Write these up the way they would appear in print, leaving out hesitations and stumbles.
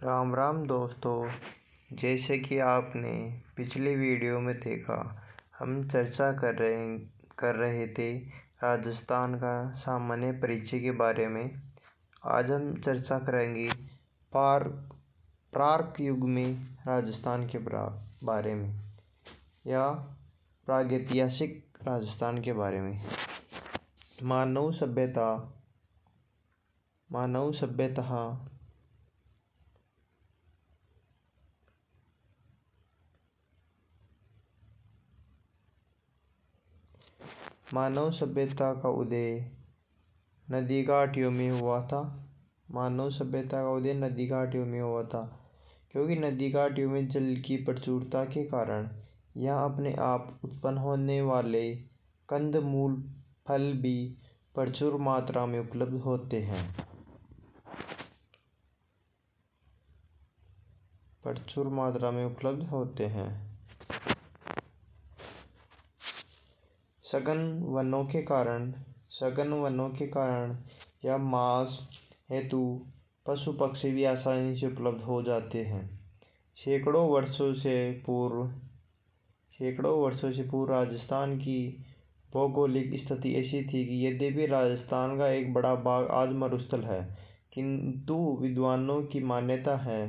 राम राम दोस्तों। जैसे कि आपने पिछली वीडियो में देखा, हम चर्चा कर रहे थे राजस्थान का सामान्य परिचय के बारे में। आज हम चर्चा करेंगे प्राक युग में राजस्थान के बारे में या प्रागैतिहासिक राजस्थान के बारे में। मानव सभ्यता का उदय नदी घाटियों में हुआ था। क्योंकि नदी घाटियों में जल की प्रचुरता के कारण यहाँ अपने आप उत्पन्न होने वाले कंदमूल फल भी प्रचुर मात्रा में उपलब्ध होते हैं। सघन वनों के कारण या मांस हेतु पशु पक्षी भी आसानी से उपलब्ध हो जाते हैं। सैकड़ों वर्षों से पूर्व राजस्थान की भौगोलिक स्थिति ऐसी थी कि यद्यपि राजस्थान का एक बड़ा भाग आज मरुस्थल है, किंतु विद्वानों की मान्यता है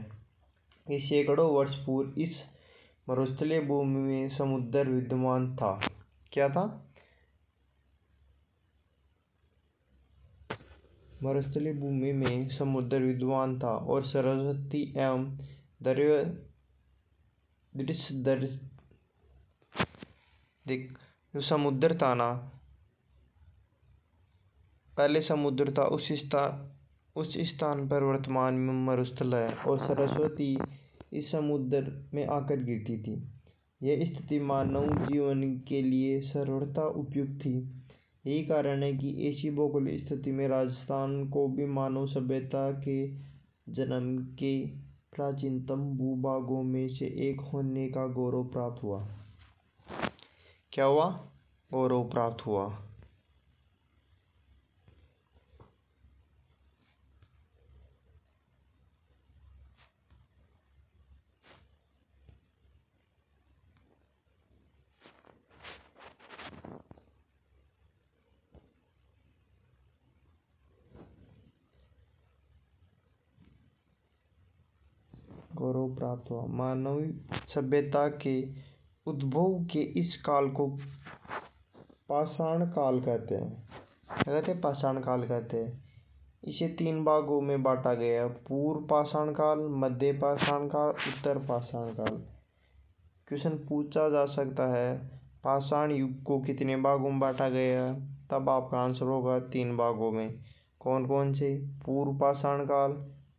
कि सैकड़ों वर्ष पूर्व इस मरुस्थलीय भूमि में समुद्र विद्यमान था। क्या था? मरुस्थलीय भूमि में समुद्र विद्यमान था और सरस्वती एवं जो समुद्र था ना, पहले समुद्र था, उस स्थान पर वर्तमान में मरुस्थल है और सरस्वती इस समुद्र में आकर गिरती थी। यह स्थिति मानव जीवन के लिए सर्वथा उपयुक्त थी। यही कारण है कि ऐसी भौगोलिक स्थिति में राजस्थान को भी मानव सभ्यता के जन्म के प्राचीनतम भूभागों में से एक होने का गौरव प्राप्त हुआ। क्या हुआ? गौरव प्राप्त हुआ। मानव सभ्यता के उद्भव के इस काल को पाषाण काल कहते हैं। इसे 3 भागों में बांटा गया: पूर्व पाषाण काल, मध्य पाषाण काल, उत्तर पाषाण काल। क्वेश्चन पूछा जा सकता है, पाषाण युग को कितने भागों में बांटा गया? तब आपका आंसर होगा 3 भागों में। कौन कौन से? पूर्व पाषाण काल,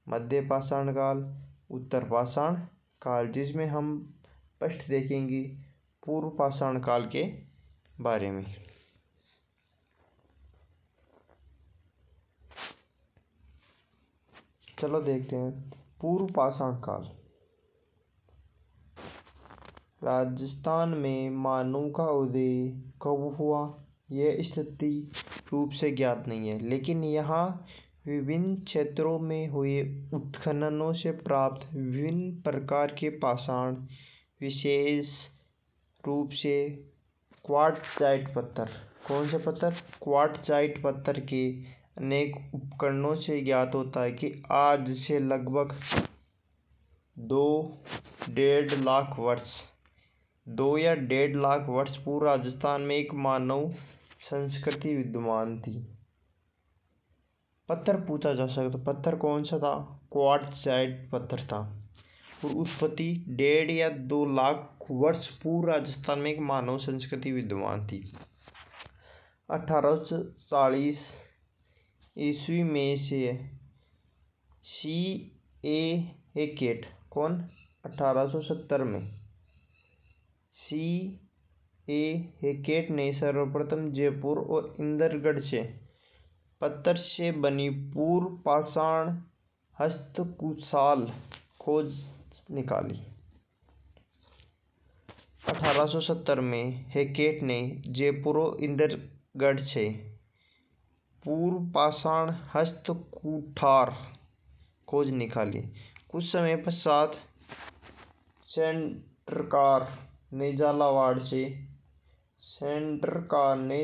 मध्य पाषाण काल, उत्तर पाषाण काल, जिसमें हम फर्स्ट देखेंगे पूर्व पाषाण काल के बारे में। चलो देखते हैं पूर्व पाषाण काल। राजस्थान में मानव का उदय कब हुआ, यह स्थिति रूप से ज्ञात नहीं है, लेकिन यहाँ विभिन्न क्षेत्रों में हुए उत्खननों से प्राप्त विभिन्न प्रकार के पाषाण, विशेष रूप से क्वार्टजाइट पत्थर। कौन से पत्थर? क्वार्टजाइट पत्थर के अनेक उपकरणों से ज्ञात होता है कि आज से लगभग 2 या 1.5 लाख वर्ष पूर्व राजस्थान में एक मानव संस्कृति विद्यमान थी। पत्थर पूछा जा सकता, पत्थर कौन सा था? क्वार्टजाइट पत्थर था। और उत्पत्ति 1.5 या 2 लाख वर्ष पूर्व राजस्थान में एक मानव संस्कृति विद्यमान थी। 1840 ईस्वी में से C.A. हैकेट। कौन? 1870 में C.A. हैकेट ने सर्वप्रथम जयपुर और इंदरगढ़ से पत्थर से बनी पूर्व पाषाण हस्तकुशल खोज निकाली। 1870 में हैकेट ने जयपुर और इंदरगढ़ से पूर्व पाषाण हस्तकुठार खोज निकाली। कुछ समय पश्चात सेंटरकार ने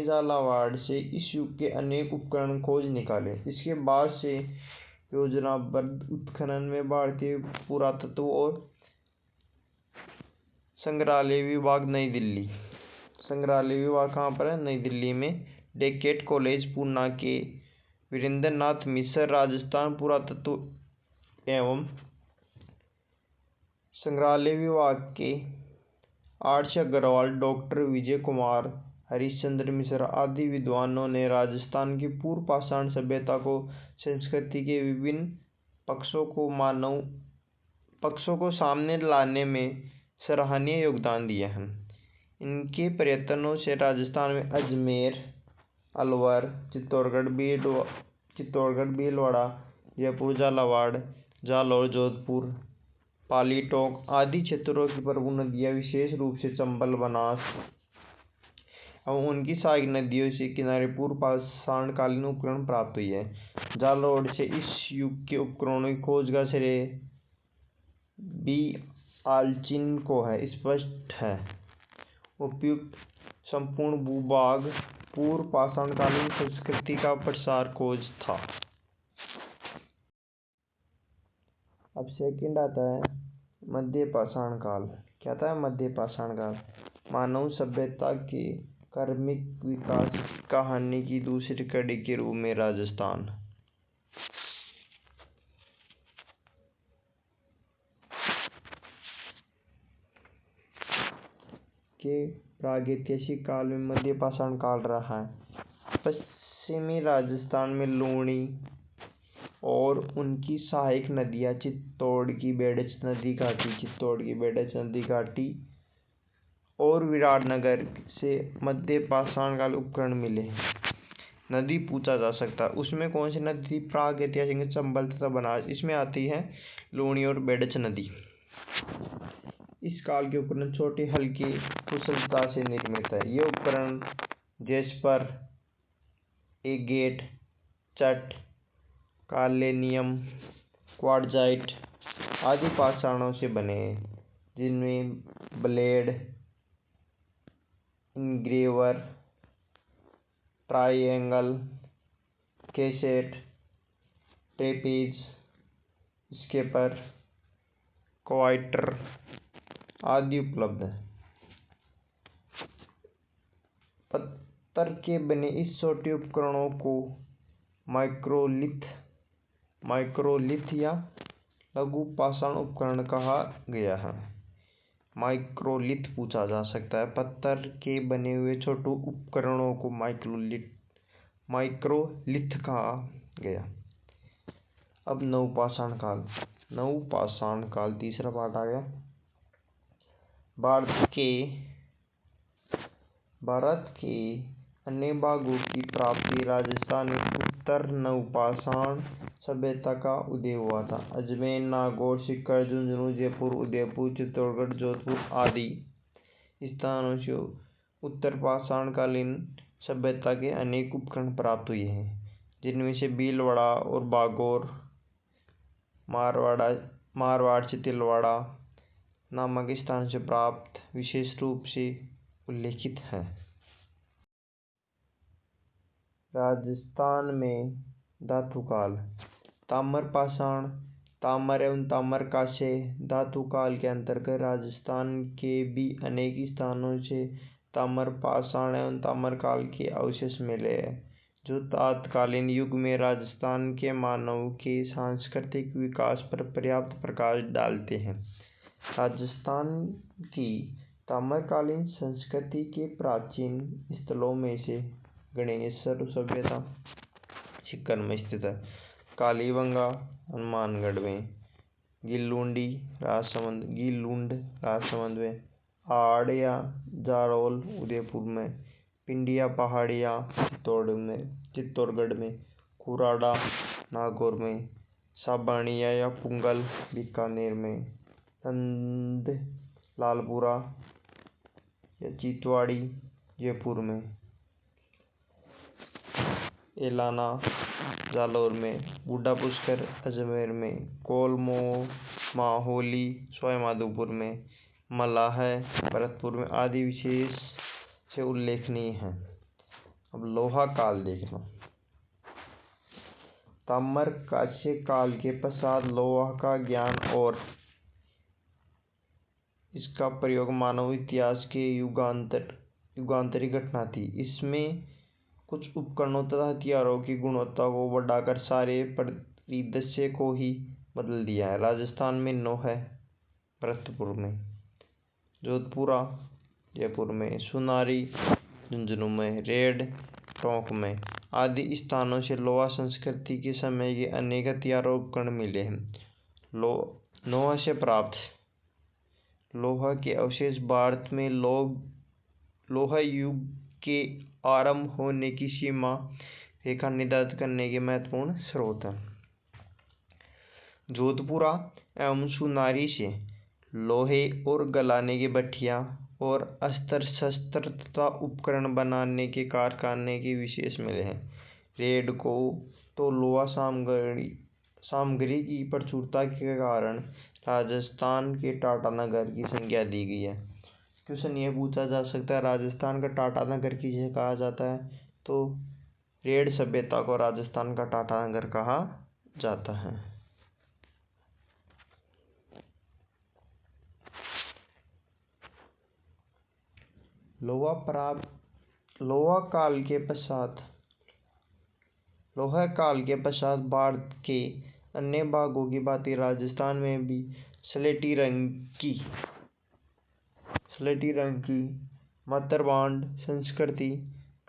झालावाड़ से इस युग के अनेक उपकरण खोज निकाले। इसके बाद से योजनाबद्ध उत्खनन में भारतीय पुरातत्व और संग्रहालय विभाग नई दिल्ली। संग्रहालय विभाग कहाँ पर है? नई दिल्ली में। डेकेट कॉलेज पूना के वीरेंद्र नाथ मिश्र, राजस्थान पुरातत्व एवं संग्रहालय विभाग के आर.सी. अग्रवाल, डॉक्टर विजय कुमार, हरीशचंद्र मिश्र आदि विद्वानों ने राजस्थान की पूर्व पाषाण सभ्यता को संस्कृति के विभिन्न पक्षों को सामने लाने में सराहनीय योगदान दिया है। इनके प्रयत्नों से राजस्थान में अजमेर, अलवर, चित्तौड़गढ़, भीलवाड़ा, जयपुर, झालावाड़, जालौर, जोधपुर, पाली, टोंक आदि क्षेत्रों की प्रमुख नदियाँ, विशेष रूप से चंबल, बनास एवं उनकी सहायक नदियों से किनारे पूर्व पाषाणकालीन उपकरण प्राप्त हुई है। जालौर से इस युग के उपकरणों की खोज का श्रेय बी. आलचिन को है। स्पष्ट है उपयुक्त संपूर्ण भूभाग पूर्व पाषाणकालीन संस्कृति का प्रसार खोज था। अब सेकंड आता है मध्य पाषाण काल। क्या था? मध्य पाषाण काल मानव सभ्यता के क्रमिक विकास की कहानी की दूसरी कड़ी के रूप में राजस्थान के प्रागैतिहासिक काल में मध्य पाषाण काल रहा है। पश्चिमी राजस्थान में लूणी और उनकी सहायक नदियाँ चित्तौड़ की बेडच नदी घाटी और विराटनगर से मध्य पाषाण काल उपकरण मिले। नदी पूछा जा सकता है उसमें कौन सी नदी थी? प्रागैतिहासिक चंबल तथा बनास। इसमें आती है लूणी और बेडच नदी। इस काल के उपकरण छोटे हल्के कुशलता से निर्मित है। ये उपकरण जेस्पर, एगेट, चट, कालेनियम, क्वार्ट्जाइट आदि पाषाणों से बने हैं, जिनमें blade, engraver, triangle, cassette, trapeze, scraper, quarter आदि उपलब्ध है। पत्थर के बने इस छोटे उपकरणों को माइक्रोलिथ या लघु पाषाण उपकरण कहा गया है। माइक्रोलिथ पूछा जा सकता है। पत्थर के बने हुए छोटे उपकरणों को माइक्रोलिथ कहा गया। अब नवपाषाण काल तीसरा पार्ट आ गया। भारत के अन्य भागों की प्राप्ति राजस्थान में उत्तर नवपाषाण सभ्यता का उदय हुआ था। अजमेर, नागौर, सीकर, झुंझुनू, जयपुर, उदयपुर, चित्तौड़गढ़, जोधपुर आदि स्थानों से उत्तर पाषाणकालीन सभ्यता के अनेक उपकरण प्राप्त हुए हैं, जिनमें से भीलवाड़ा और बागौर, मारवाड़ से तिलवाड़ा नामक स्थान से प्राप्त विशेष रूप से उल्लेखित है। राजस्थान में धातु काल। ताम्रपाषाण, ताम्र एवं ताम्रकांस्य धातु काल के अंतर्गत राजस्थान के भी अनेक स्थानों से ताम्रपाषाण एवं ताम्रकाल के अवशेष मिले हैं, जो तत्कालीन युग में राजस्थान के मानव के सांस्कृतिक विकास पर पर्याप्त प्रकाश डालते हैं। राजस्थान की ताम्रकालीन संस्कृति के प्राचीन स्थलों में से गणेशर सभ्यता सीकर में स्थित है, कालीबंगा हनुमानगढ़ में, गिल्लुंड राजसमंद में, आड़िया जाड़ौल उदयपुर में, पिंडिया पहाड़िया चित्तौड़गढ़ में, कुराड़ा नागौर में, साबानिया या पुंगल बीकानेर में, नंद लालपुरा या चितवाड़ी जयपुर में, एलाना जालौर में, बूढ़ा पुष्कर अजमेर में, कोलमो माहोली सवाईमाधोपुर में, मलाह भरतपुर में आदि विशेष से उल्लेखनीय हैं। अब लोहा काल देखना। ताम्रकांस्य काल के पश्चात लोहा का ज्ञान और इसका प्रयोग मानव इतिहास के युगांतरी घटना थी। इसमें कुछ उपकरणों तथा हथियारों की गुणवत्ता को बढ़ाकर सारे परिदृश्य को ही बदल दिया है। राजस्थान में नौह भरतपुर में, जोधपुरा जयपुर में, सुनारी झुंझुनू में, रेड टोंक में आदि स्थानों से लोहा संस्कृति के समय के अनेक हथियार और उपकरण मिले हैं। नौह से प्राप्त लोहा के अवशेष भारत में लोहा युग के आरंभ होने की सीमा रेखा निर्धारित करने के महत्वपूर्ण स्रोत हैं। जोधपुरा एवं सुनारी से लोहे और गलाने की भट्ठियां और अस्त्र शस्त्र तथा उपकरण बनाने के कारखाने के विशेष मिले हैं। रेड को तो लोहा सामग्री की प्रचुरता के कारण राजस्थान के टाटानगर की संज्ञा दी गई है। क्वेश्चन ये पूछा जा सकता है, राजस्थान का टाटानगर किसे कहा जाता है? तो रेड सभ्यता को राजस्थान का टाटानगर कहा जाता है। लोहा काल के पश्चात भारत के अन्य भागों की भांति राजस्थान में भी स्लेटी रंग की मातरबांड संस्कृति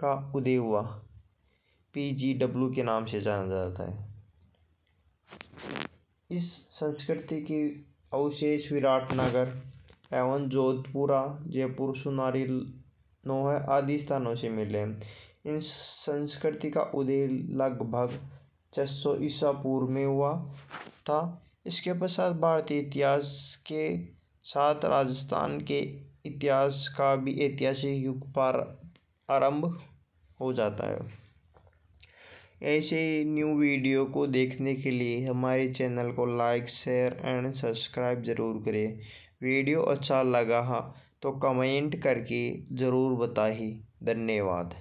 का उदय हुआ। PGW के नाम से जाना जाता है। इस संस्कृति के अवशेष विराटनगर एवं जोधपुरा, जयपुर, सुनारी, नौह आदि स्थानों से मिले। इन संस्कृति का उदय लगभग 600 ईसा पूर्व में हुआ था। इसके पश्चात भारतीय इतिहास के साथ राजस्थान के इतिहास का भी ऐतिहासिक युग पर आरंभ हो जाता है। ऐसे न्यू वीडियो को देखने के लिए हमारे चैनल को लाइक, शेयर एंड सब्सक्राइब जरूर करें। वीडियो अच्छा लगा तो कमेंट करके ज़रूर बताइए। धन्यवाद।